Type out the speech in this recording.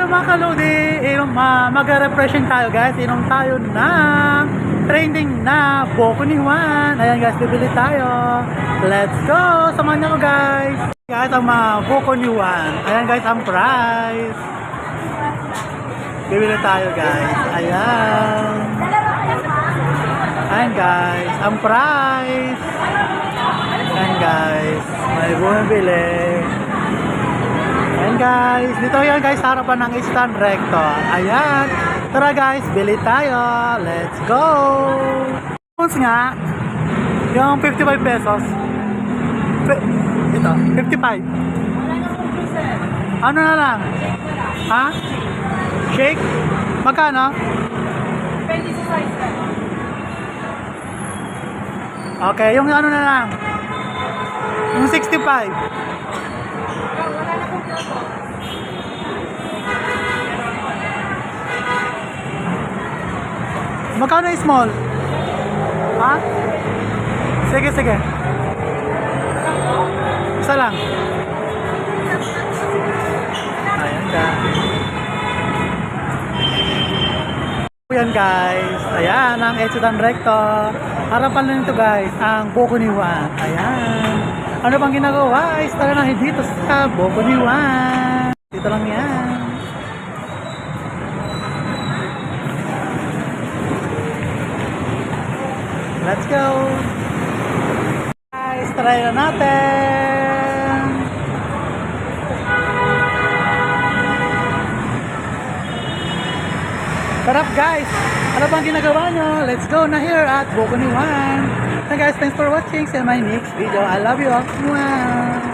mga kalodi, mag-refreshing tayo guys. Inom tayo na trending na Buko ni Juan. Ayan guys, bibili tayo. Let's go! Samahan niyo ko guys. Guys, ang mga Buko ni Juan. Ayan guys, ang price. Bibili tayo guys. Ayan. Ayan guys, ang price. Ayan guys, may bumibili. Ayan guys, dito yan guys, harapan ng stand recto. Ayan, tara guys, bili tayo. Let's go! Phones nga, yung 55 pesos. Ito, 55. Ano na lang? Ha? Shake? Magkano? 20 size. Okay, yung ano na lang? Yung 65. Magkano yung small? Ha? Sige, sige. Isa lang. Ayan guys. Ayan guys. Ayan ang Echudan Recto. Harapan lang ito guys, ang Buko ni Juan. Ayan. Ano bang ginagawa? Tara na dito sa Buko ni Juan. Dito lang yan. Let's go! Guys, try na natin! Sarap guys! Ano bang ginagawa nyo? Let's go na here at Buko ni Juan! So guys, thanks for watching. See you in my next video. I love you all. Mwah!